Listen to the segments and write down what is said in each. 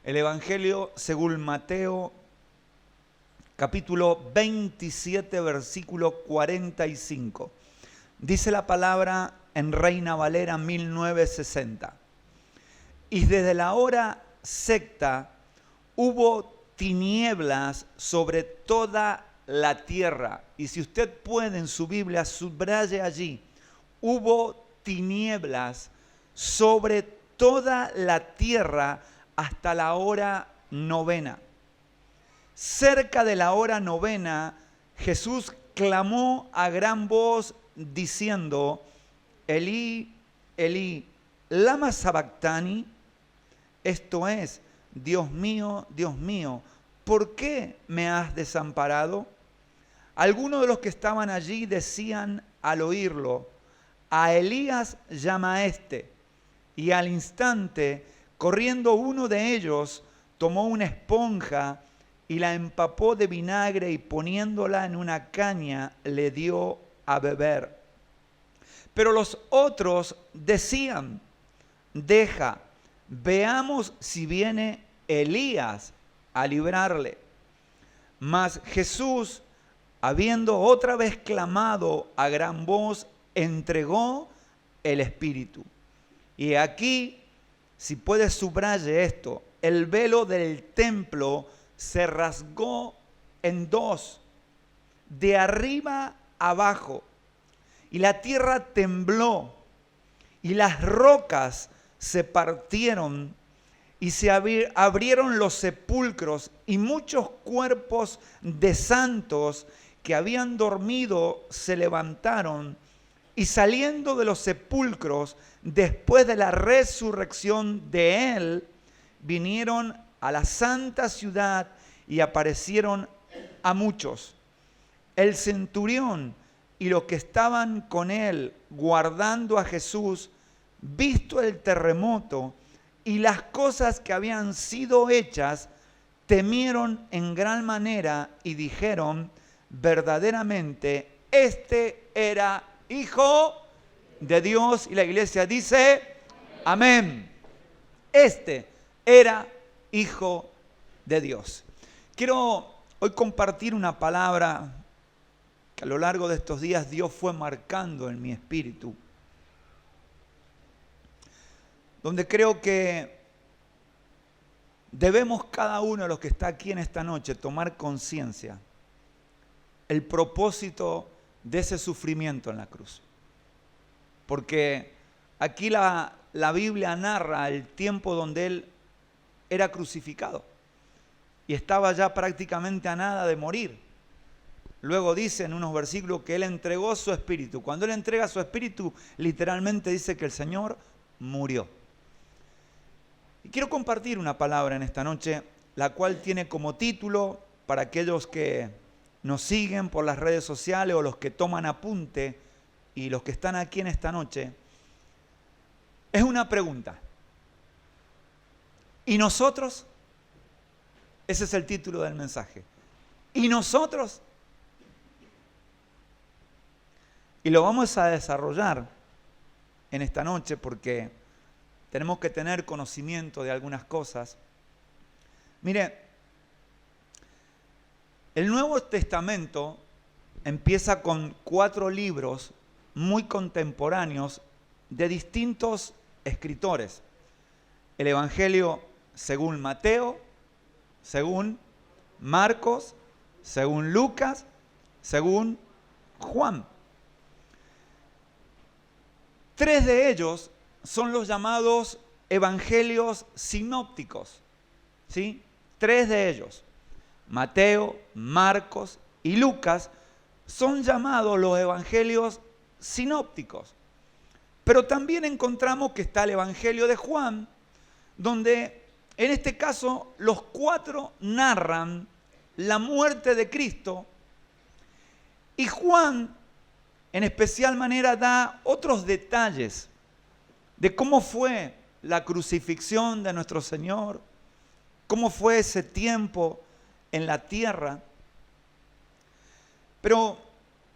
El Evangelio según Mateo, capítulo 27, versículo 45. Dice la palabra en Reina Valera 1960. Y desde la hora sexta hubo tinieblas sobre toda la tierra. Y si usted puede en su Biblia, subraye allí. Hubo tinieblas sobre toda la tierra hasta la hora novena. Cerca de la hora novena, Jesús clamó a gran voz diciendo: Elí, Elí, lama sabactani. Esto es: Dios mío, ¿por qué me has desamparado? Algunos de los que estaban allí decían al oírlo: a Elías llama a este. Y al instante, corriendo uno de ellos, tomó una esponja y la empapó de vinagre y poniéndola en una caña le dio a beber. Pero los otros decían: deja, veamos si viene Elías a librarle. Mas Jesús, habiendo otra vez clamado a gran voz, entregó el Espíritu. Y aquí, si puedes subraye esto, el velo del templo se rasgó en dos, de arriba abajo, y la tierra tembló, y las rocas se partieron, y se abrieron los sepulcros, y muchos cuerpos de santos que habían dormido se levantaron, y saliendo de los sepulcros, después de la resurrección de él, vinieron a la santa ciudad y aparecieron a muchos. El centurión y los que estaban con él guardando a Jesús, visto el terremoto y las cosas que habían sido hechas, temieron en gran manera y dijeron: verdaderamente este era Hijo de Dios. Y la iglesia dice: amén. Este era Hijo de Dios. Quiero hoy compartir una palabra que a lo largo de estos días Dios fue marcando en mi espíritu, donde creo que debemos cada uno de los que está aquí en esta noche tomar conciencia el propósito de ese sufrimiento en la cruz. Porque aquí la Biblia narra el tiempo donde Él era crucificado y estaba ya prácticamente a nada de morir. Luego dice en unos versículos que Él entregó su espíritu. Cuando Él entrega su espíritu, literalmente dice que el Señor murió. Y quiero compartir una palabra en esta noche, la cual tiene como título, para aquellos que nos siguen por las redes sociales o los que toman apunte y los que están aquí en esta noche, es una pregunta. ¿Y nosotros? Ese es el título del mensaje. ¿Y nosotros? Y lo vamos a desarrollar en esta noche porque tenemos que tener conocimiento de algunas cosas. Mire, el Nuevo Testamento empieza con 4 libros muy contemporáneos de distintos escritores. El Evangelio según Mateo, según Marcos, según Lucas, según Juan. 3 de ellos son los llamados evangelios sinópticos, ¿sí? 3 de ellos, Mateo, Marcos y Lucas, son llamados los evangelios sinópticos. Pero también encontramos que está el Evangelio de Juan, donde en este caso los 4 narran la muerte de Cristo, y Juan en especial manera da otros detalles de cómo fue la crucifixión de nuestro Señor, cómo fue ese tiempo en la tierra. Pero,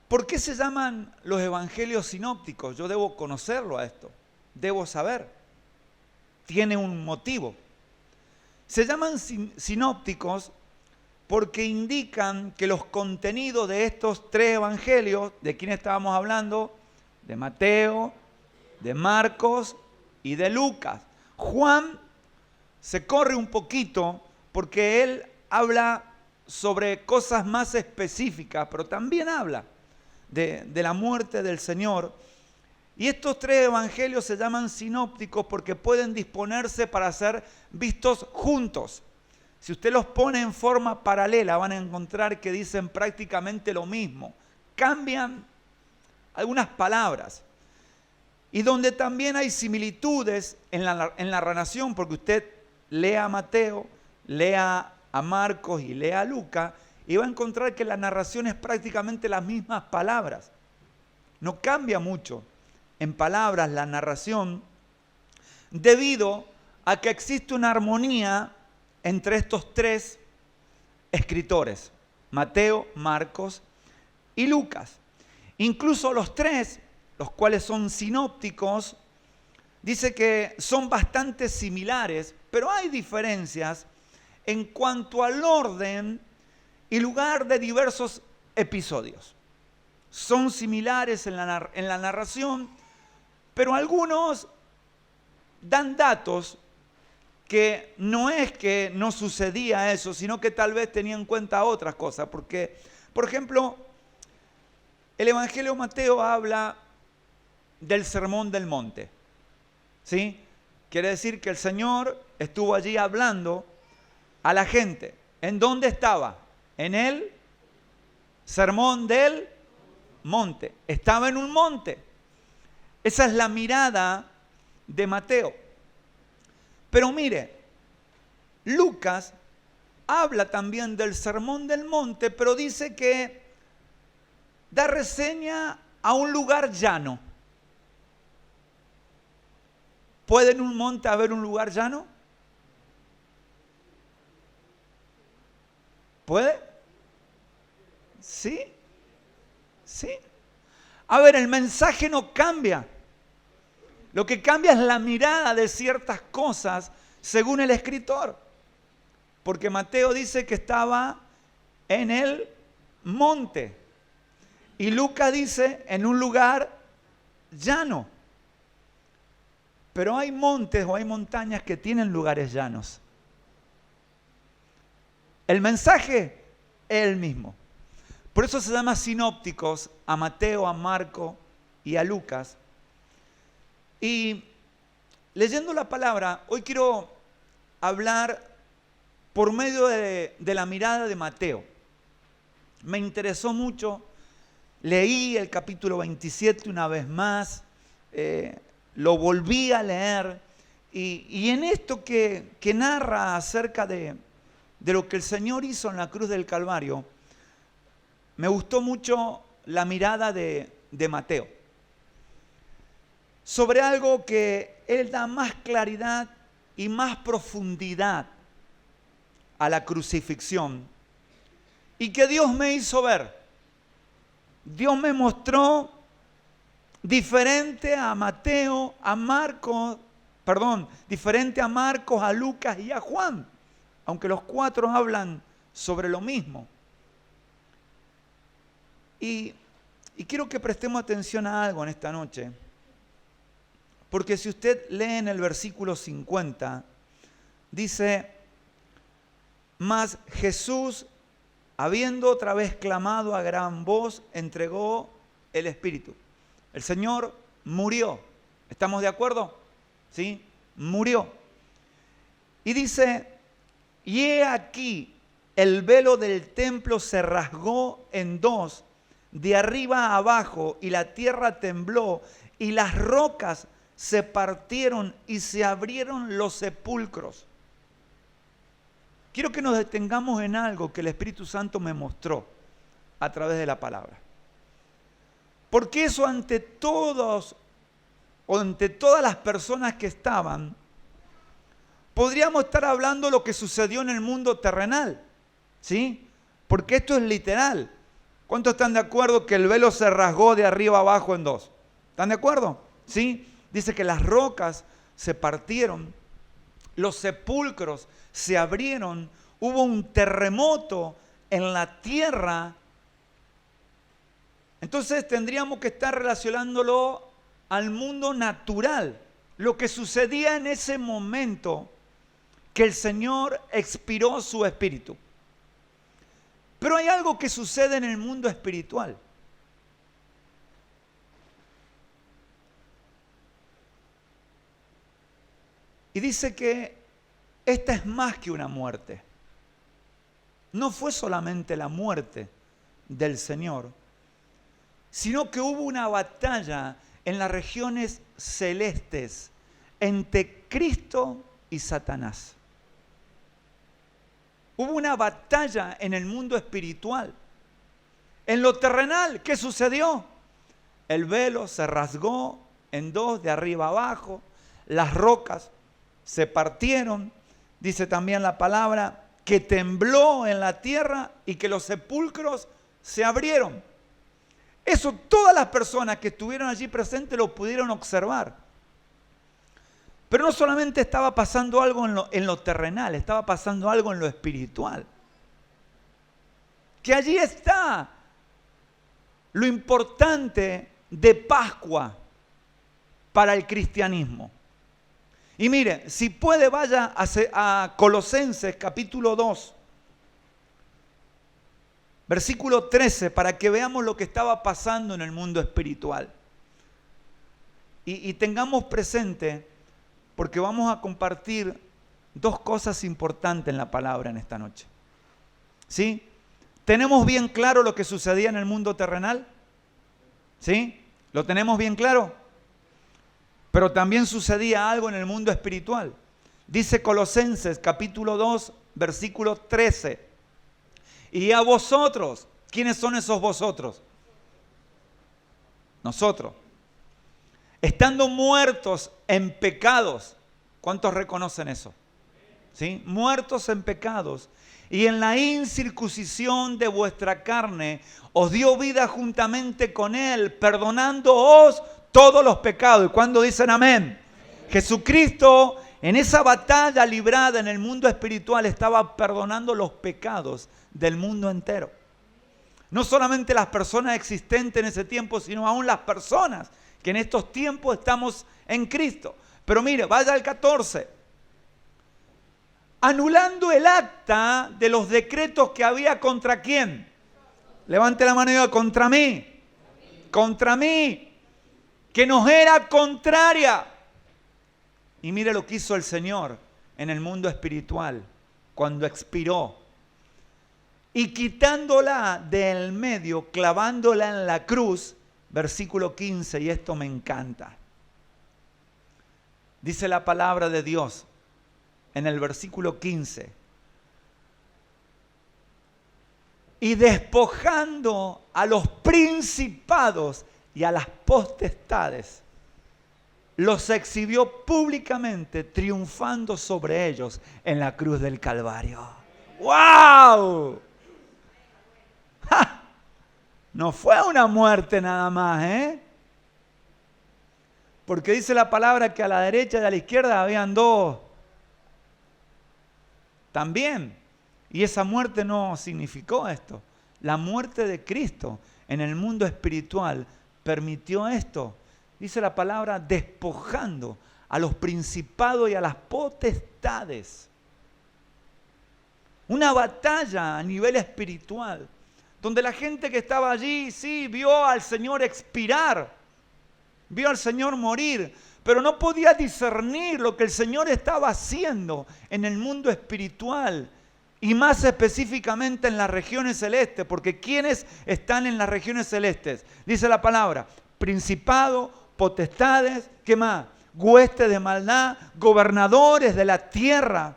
¿por qué se llaman los evangelios sinópticos? Yo debo conocerlo a esto, debo saber. Tiene un motivo. Se llaman sinópticos porque indican que los contenidos de estos tres evangelios, ¿de quién estábamos hablando? De Mateo, de Marcos y de Lucas. Juan se corre un poquito porque él habla sobre cosas más específicas, pero también habla de la muerte del Señor. Y estos tres evangelios se llaman sinópticos porque pueden disponerse para ser vistos juntos. Si usted los pone en forma paralela, van a encontrar que dicen prácticamente lo mismo. Cambian algunas palabras. Y donde también hay similitudes en la narración, porque usted lea a Mateo, lea a Marcos y lea a Lucas, y va a encontrar que la narración es prácticamente las mismas palabras. No cambia mucho en palabras la narración, debido a que existe una armonía entre estos tres escritores, Mateo, Marcos y Lucas. Incluso los tres, los cuales son sinópticos, dice que son bastante similares, pero hay diferencias en cuanto al orden y lugar de diversos episodios. Son similares en la narración, pero algunos dan datos que no es que no sucedía eso, sino que tal vez tenían en cuenta otras cosas. Porque, por ejemplo, el Evangelio de Mateo habla del Sermón del Monte. ¿Sí? Quiere decir que el Señor estuvo allí hablando a la gente. ¿En dónde estaba? En el Sermón del Monte. Estaba en un monte. Esa es la mirada de Mateo. Pero mire, Lucas habla también del Sermón del Monte, pero dice que da reseña a un lugar llano. ¿Puede en un monte haber un lugar llano? ¿Puede? ¿Sí? ¿Sí? A ver, el mensaje no cambia. Lo que cambia es la mirada de ciertas cosas según el escritor. Porque Mateo dice que estaba en el monte. Y Lucas dice en un lugar llano. Pero hay montes o hay montañas que tienen lugares llanos. El mensaje es el mismo. Por eso se llama sinópticos a Mateo, a Marco y a Lucas. Y leyendo la palabra, hoy quiero hablar por medio de la mirada de Mateo. Me interesó mucho, leí el capítulo 27 una vez más, lo volví a leer, y en esto que narra acerca de lo que el Señor hizo en la cruz del Calvario, me gustó mucho la mirada de Mateo. Sobre algo que él da más claridad y más profundidad a la crucifixión y que Dios me hizo ver. Dios me mostró diferente a Mateo, diferente a Marcos, a Lucas y a Juan, aunque los cuatro hablan sobre lo mismo. Y quiero que prestemos atención a algo en esta noche. Porque si usted lee en el versículo 50, dice, mas Jesús, habiendo otra vez clamado a gran voz, entregó el Espíritu. El Señor murió. ¿Estamos de acuerdo? ¿Sí? Murió. Y dice, y he aquí, el velo del templo se rasgó en dos, de arriba a abajo, y la tierra tembló, y las rocas se partieron y se abrieron los sepulcros. Quiero que nos detengamos en algo que el Espíritu Santo me mostró a través de la palabra. Porque eso ante todas las personas que estaban, podríamos estar hablando de lo que sucedió en el mundo terrenal, ¿sí? Porque esto es literal. ¿Cuántos están de acuerdo que el velo se rasgó de arriba abajo en dos? ¿Están de acuerdo? ¿Sí? Dice que las rocas se partieron. los sepulcros se abrieron, hubo un terremoto en la tierra. Entonces tendríamos que estar relacionándolo al mundo natural, lo que sucedía en ese momento que el Señor expiró su espíritu. Pero hay algo que sucede en el mundo espiritual. Y dice que esta es más que una muerte. No fue solamente la muerte del Señor, sino que hubo una batalla en las regiones celestes entre Cristo y Satanás. Hubo una batalla en el mundo espiritual. En lo terrenal, ¿qué sucedió? El velo se rasgó en dos, de arriba abajo. Las rocas se partieron. Dice también la palabra que tembló en la tierra y que los sepulcros se abrieron. Eso todas las personas que estuvieron allí presentes lo pudieron observar. Pero no solamente estaba pasando algo en lo terrenal, estaba pasando algo en lo espiritual. Que allí está lo importante de Pascua para el cristianismo. Y mire, si puede vaya a Colosenses capítulo 2, versículo 13, para que veamos lo que estaba pasando en el mundo espiritual. Y tengamos presente, porque vamos a compartir dos cosas importantes en la palabra en esta noche. ¿Sí? ¿Tenemos bien claro lo que sucedía en el mundo terrenal? ¿Sí? ¿Lo tenemos bien claro? Pero también sucedía algo en el mundo espiritual. Dice Colosenses capítulo 2, versículo 13. Y a vosotros, ¿quiénes son esos vosotros? Nosotros. Estando muertos en pecados. ¿Cuántos reconocen eso? ¿Sí? Muertos en pecados. Y en la incircuncisión de vuestra carne os dio vida juntamente con Él, perdonándoos todos los pecados. ¿Y cuándo dicen amén? Jesucristo, en esa batalla librada en el mundo espiritual, estaba perdonando los pecados del mundo entero. No solamente las personas existentes en ese tiempo, sino aún las personas que en estos tiempos estamos en Cristo. Pero mire, vaya al 14. Anulando el acta de los decretos que había contra quién. Levante la mano y diga, contra mí. Contra mí. Que nos era contraria. Y mire lo que hizo el Señor en el mundo espiritual cuando expiró. Y quitándola del medio, clavándola en la cruz, versículo 15, y esto me encanta. Dice la palabra de Dios en el versículo 15. Y despojando a los principados y a las potestades, los exhibió públicamente, triunfando sobre ellos en la cruz del Calvario. ¡Wow! ¡Ja! No fue una muerte nada más, Porque dice la palabra que a la derecha y a la izquierda habían dos. También. Y esa muerte no significó esto. La muerte de Cristo en el mundo espiritual permitió esto. Dice la palabra despojando a los principados y a las potestades. Una batalla a nivel espiritual, donde la gente que estaba allí, sí, vio al Señor expirar, vio al Señor morir, pero no podía discernir lo que el Señor estaba haciendo en el mundo espiritual y más específicamente en las regiones celestes, porque ¿quiénes están en las regiones celestes? Dice la palabra, principado, potestades, ¿qué más? Huestes de maldad, gobernadores de la tierra.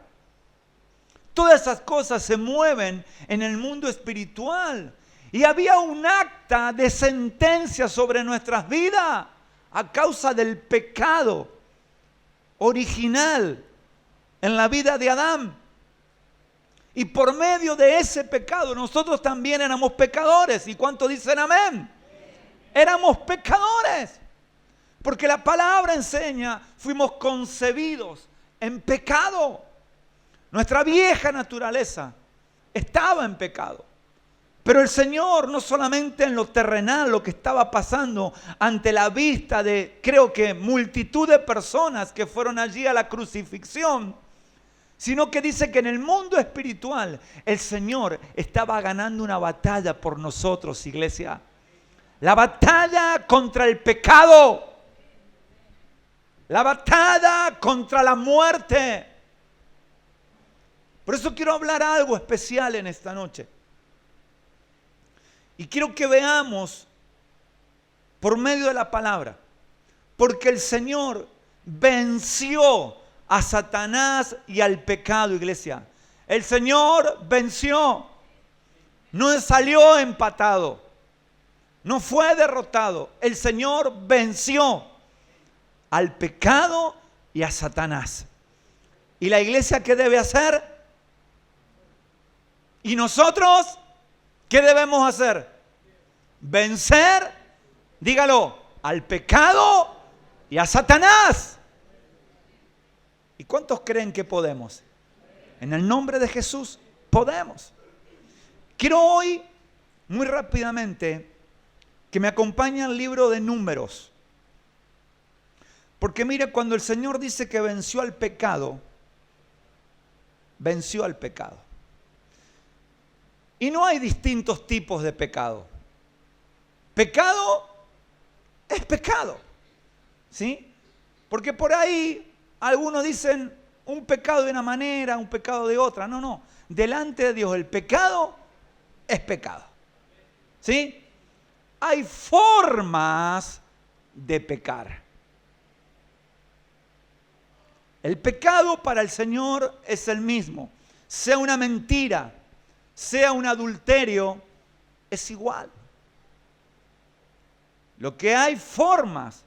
Todas esas cosas se mueven en el mundo espiritual. Y había un acta de sentencia sobre nuestras vidas a causa del pecado original en la vida de Adán. Y por medio de ese pecado nosotros también éramos pecadores. ¿Y cuántos dicen amén? Éramos pecadores. Porque la palabra enseña, fuimos concebidos en pecado. Nuestra vieja naturaleza estaba en pecado. Pero el Señor, no solamente en lo terrenal, lo que estaba pasando ante la vista de, creo que multitud de personas que fueron allí a la crucifixión, sino que dice que en el mundo espiritual el Señor estaba ganando una batalla por nosotros, iglesia. La batalla contra el pecado. La batalla contra la muerte. Por eso quiero hablar algo especial en esta noche. Y quiero que veamos por medio de la palabra. Porque el Señor venció a Satanás y al pecado, iglesia. El Señor venció. No salió empatado. No fue derrotado. El Señor venció al pecado y a Satanás. ¿Y la iglesia qué debe hacer? ¿Y nosotros qué debemos hacer? Vencer, dígalo, al pecado y a Satanás. ¿Y cuántos creen que podemos? En el nombre de Jesús podemos. Quiero hoy, muy rápidamente, que me acompañe al libro de Números. Porque mire, cuando el Señor dice que venció al pecado, venció al pecado. Y no hay distintos tipos de pecado. Pecado es pecado, ¿sí? Porque por ahí algunos dicen un pecado de una manera, un pecado de otra. No, no. Delante de Dios el pecado es pecado, ¿sí? Hay formas de pecar. El pecado para el Señor es el mismo. Sea una mentira, sea un adulterio, es igual. Lo que hay formas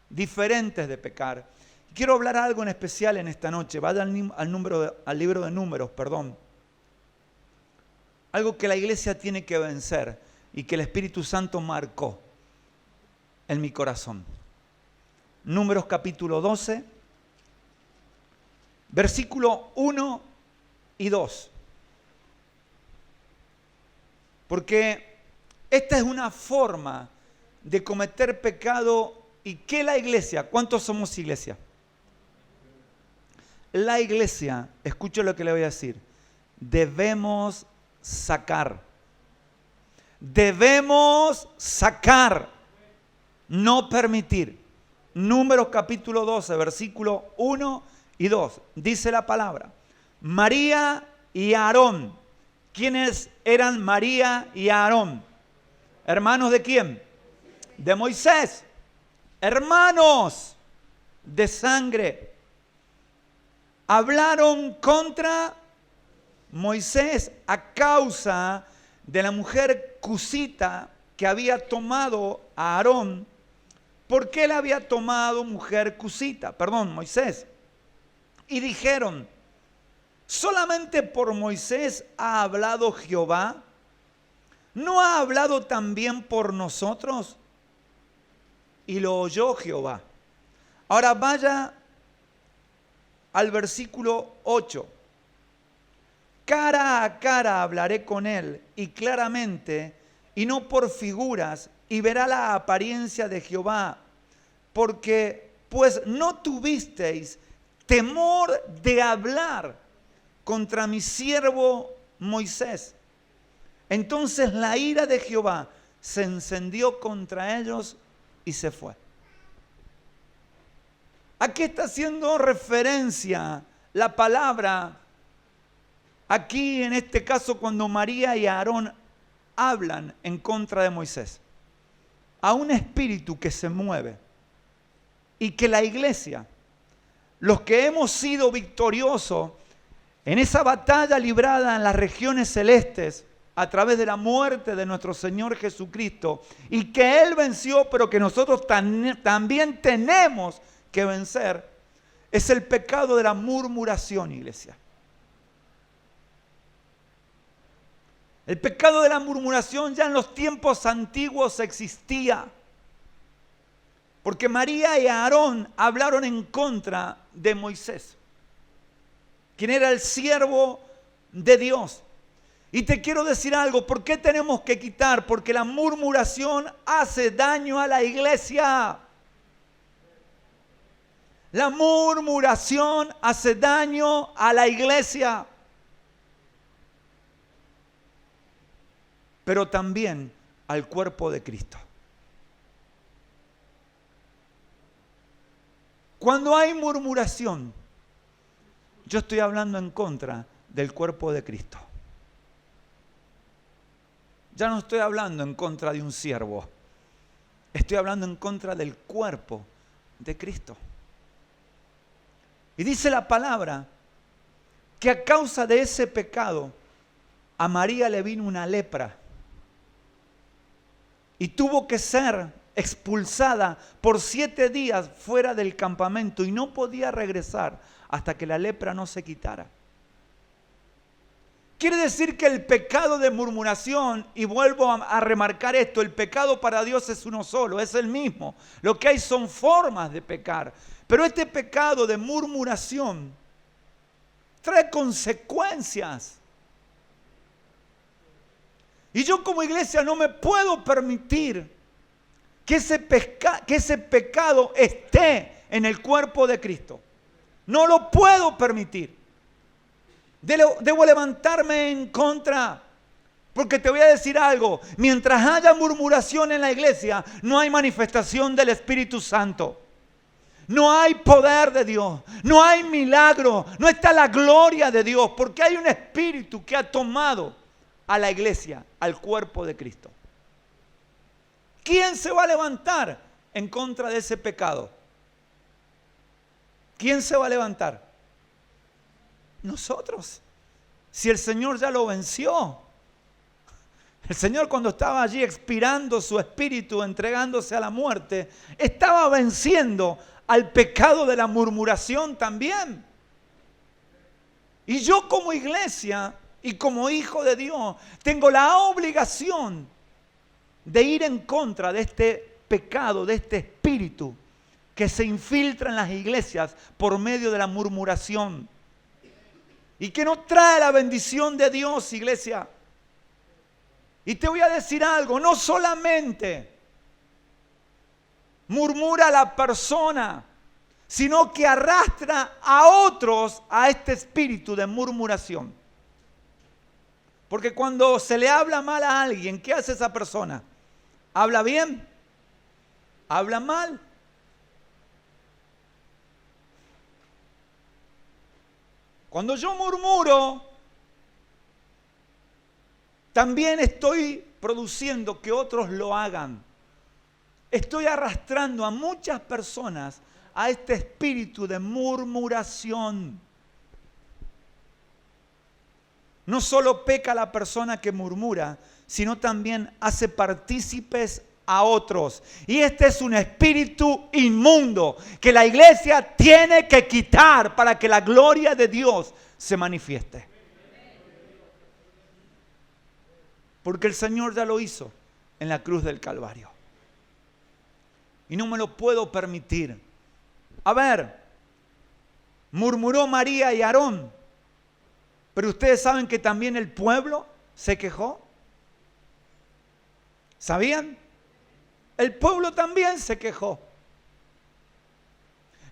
diferentes de pecar. Quiero hablar algo en especial en esta noche. Vaya al libro de Números, perdón. Algo que la iglesia tiene que vencer y que el Espíritu Santo marcó en mi corazón. Números capítulo 12, versículo 1 y 2. Porque esta es una forma de cometer pecado. ¿Y qué la iglesia? ¿Cuántos somos iglesia? La iglesia, escuche lo que le voy a decir, debemos sacar. Debemos sacar, no permitir. Números capítulo 12, versículo 1 y 2. Dice la palabra, María y Aarón. ¿Quiénes eran María y Aarón? ¿Hermanos de quién? De Moisés. Hermanos de sangre. Hablaron contra Moisés a causa de la mujer cusita que había tomado a Aarón. ¿Por qué la había tomado mujer cusita? Perdón, Moisés. Y dijeron, ¿solamente por Moisés ha hablado Jehová? ¿No ha hablado también por nosotros? Y lo oyó Jehová. Ahora vaya al versículo 8. Cara a cara hablaré con él y claramente, y no por figuras, y verá la apariencia de Jehová, porque pues no tuvisteis temor de hablar contra mi siervo Moisés. Entonces la ira de Jehová se encendió contra ellos y se fue. ¿A qué está haciendo referencia la palabra aquí en este caso cuando María y Aarón hablan en contra de Moisés? A un espíritu que se mueve y que la iglesia, los que hemos sido victoriosos en esa batalla librada en las regiones celestes a través de la muerte de nuestro Señor Jesucristo, y que Él venció, pero que nosotros también tenemos que vencer, es el pecado de la murmuración, iglesia. El pecado de la murmuración ya en los tiempos antiguos existía. Porque María y Aarón hablaron en contra de Moisés. quien era el siervo de Dios. Y te quiero decir algo, ¿por qué tenemos que quitar? Porque la murmuración hace daño a la iglesia. La murmuración hace daño a la iglesia. Pero también al cuerpo de Cristo. Cuando hay murmuración, yo estoy hablando en contra del cuerpo de Cristo. Ya no estoy hablando en contra de un siervo. Estoy hablando en contra del cuerpo de Cristo. Y dice la palabra que a causa de ese pecado, a María le vino una lepra. Y tuvo que ser expulsada por 7 días fuera del campamento y no podía regresar hasta que la lepra no se quitara. Quiere decir que el pecado de murmuración, y vuelvo a remarcar esto, el pecado para Dios es uno solo, es el mismo. Lo que hay son formas de pecar. Pero este pecado de murmuración trae consecuencias. Y yo como iglesia no me puedo permitir que ese pecado esté en el cuerpo de Cristo. No lo puedo permitir. Debo levantarme en contra. Porque te voy a decir algo. Mientras haya murmuración en la iglesia, no hay manifestación del Espíritu Santo. No hay poder de Dios. No hay milagro. No está la gloria de Dios. Porque hay un espíritu que ha tomado a la iglesia, al cuerpo de Cristo. ¿Quién se va a levantar en contra de ese pecado? ¿Quién se va a levantar? Nosotros. Si el Señor ya lo venció. El Señor, cuando estaba allí expirando su espíritu, entregándose a la muerte, estaba venciendo al pecado de la murmuración también. Y yo como iglesia y como hijo de Dios tengo la obligación de ir en contra de este pecado, de este espíritu que se infiltra en las iglesias por medio de la murmuración y que no trae la bendición de Dios, iglesia. Y te voy a decir algo, no solamente murmura la persona, sino que arrastra a otros a este espíritu de murmuración. Porque cuando se le habla mal a alguien, ¿qué hace esa persona? ¿Habla bien? ¿Habla mal? Cuando yo murmuro, también estoy produciendo que otros lo hagan. Estoy arrastrando a muchas personas a este espíritu de murmuración. No solo peca la persona que murmura, sino también hace partícipes a otros. Y este es un espíritu inmundo que la iglesia tiene que quitar para que la gloria de Dios se manifieste. Porque el Señor ya lo hizo en la cruz del Calvario. Y no me lo puedo permitir. A ver, murmuró María y Aarón, pero ustedes saben que también el pueblo se quejó. ¿Sabían? El pueblo también se quejó.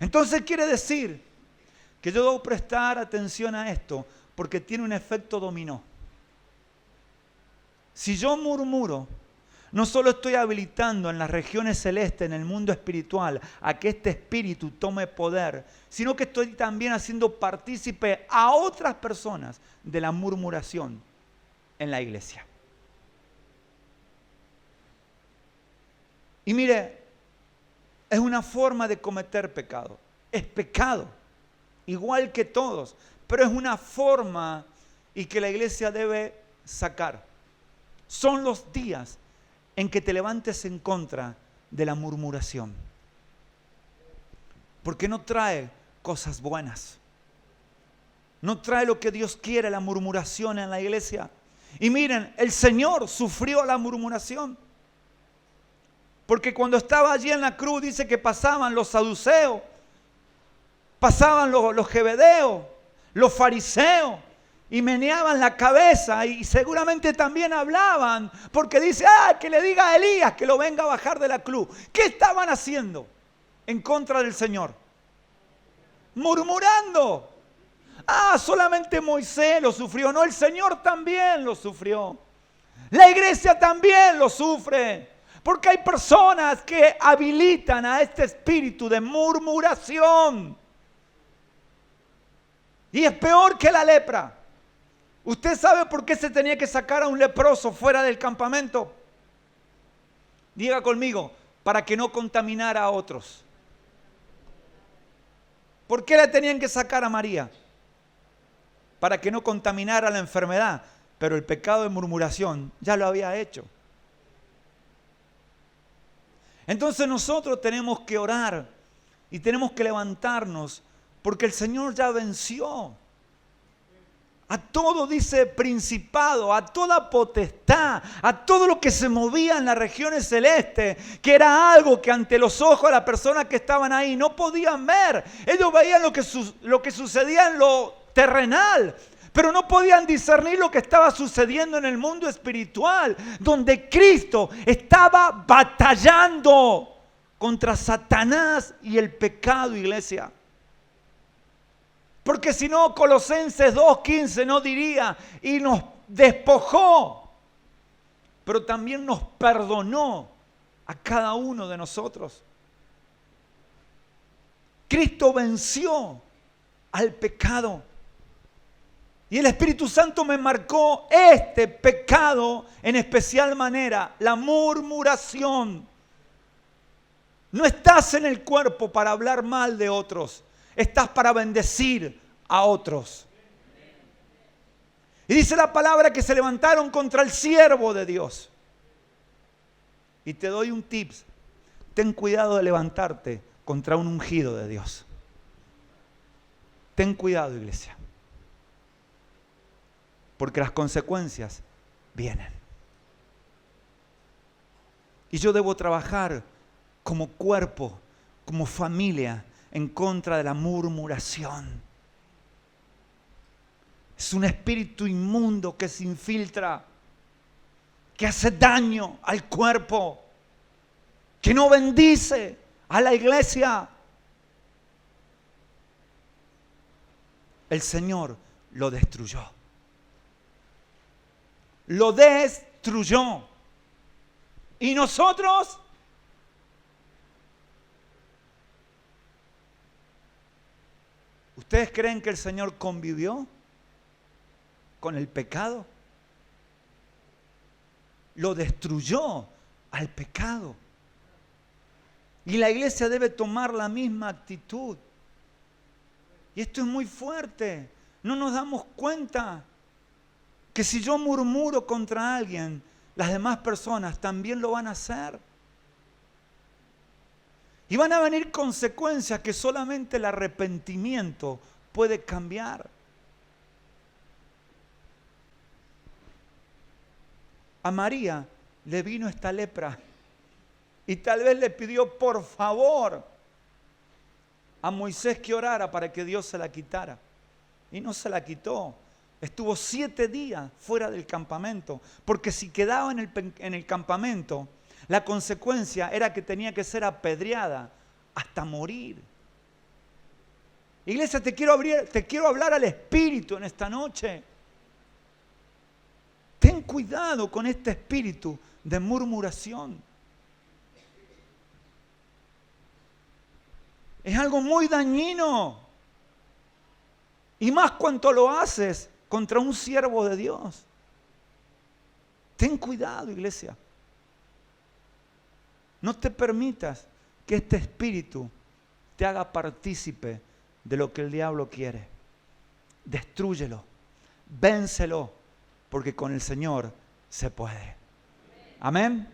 Entonces quiere decir que yo debo prestar atención a esto porque tiene un efecto dominó. Si yo murmuro, no solo estoy habilitando en las regiones celestes, en el mundo espiritual, a que este espíritu tome poder, sino que estoy también haciendo partícipe a otras personas de la murmuración en la iglesia. Y mire, es una forma de cometer pecado. Es pecado, igual que todos, pero es una forma y que la iglesia debe sacar. Son los días en que te levantes en contra de la murmuración. Porque no trae cosas buenas. No trae lo que Dios quiere, la murmuración en la iglesia. Y miren, el Señor sufrió la murmuración. Porque cuando estaba allí en la cruz dice que pasaban los saduceos, pasaban los jebedeos, los fariseos, y meneaban la cabeza y seguramente también hablaban, porque dice, que le diga a Elías que lo venga a bajar de la cruz. ¿Qué estaban haciendo en contra del Señor? Murmurando. Solamente Moisés lo sufrió. No, el Señor también lo sufrió. La iglesia también lo sufre. Porque hay personas que habilitan a este espíritu de murmuración. Y es peor que la lepra. ¿Usted sabe por qué se tenía que sacar a un leproso fuera del campamento? Diga conmigo, para que no contaminara a otros. ¿Por qué le tenían que sacar a María? Para que no contaminara la enfermedad. Pero el pecado de murmuración ya lo había hecho. Entonces nosotros tenemos que orar y tenemos que levantarnos porque el Señor ya venció. A todo, dice, principado, a toda potestad, a todo lo que se movía en las regiones celestes, que era algo que ante los ojos de las personas que estaban ahí no podían ver. Ellos veían lo que sucedía en lo terrenal, pero no podían discernir lo que estaba sucediendo en el mundo espiritual, donde Cristo estaba batallando contra Satanás y el pecado, iglesia. Porque si no, Colosenses 2:15 no diría, y nos despojó, pero también nos perdonó a cada uno de nosotros. Cristo venció al pecado. Y el Espíritu Santo me marcó este pecado en especial manera, la murmuración. No estás en el cuerpo para hablar mal de otros. Estás para bendecir a otros. Y dice la palabra que se levantaron contra el siervo de Dios. Y te doy un tips. Ten cuidado de levantarte contra un ungido de Dios. Ten cuidado, iglesia. Porque las consecuencias vienen. Y yo debo trabajar como cuerpo, como familia, en contra de la murmuración. Es un espíritu inmundo que se infiltra, que hace daño al cuerpo, que no bendice a la iglesia. El Señor lo destruyó. Lo destruyó. Y nosotros, ¿ustedes creen que el Señor convivió con el pecado? Lo destruyó al pecado. Y la iglesia debe tomar la misma actitud. Y esto es muy fuerte. No nos damos cuenta que si yo murmuro contra alguien, las demás personas también lo van a hacer. Y van a venir consecuencias que solamente el arrepentimiento puede cambiar. A María le vino esta lepra y tal vez le pidió por favor a Moisés que orara para que Dios se la quitara. Y no se la quitó. Estuvo 7 días fuera del campamento, porque si quedaba en el campamento, la consecuencia era que tenía que ser apedreada hasta morir. Iglesia, te quiero hablar al espíritu en esta noche. Ten cuidado con este espíritu de murmuración. Es algo muy dañino. Y más cuando lo haces contra un siervo de Dios. Ten cuidado, iglesia. No te permitas que este espíritu te haga partícipe de lo que el diablo quiere. Destrúyelo, vénselo, porque con el Señor se puede. Amén.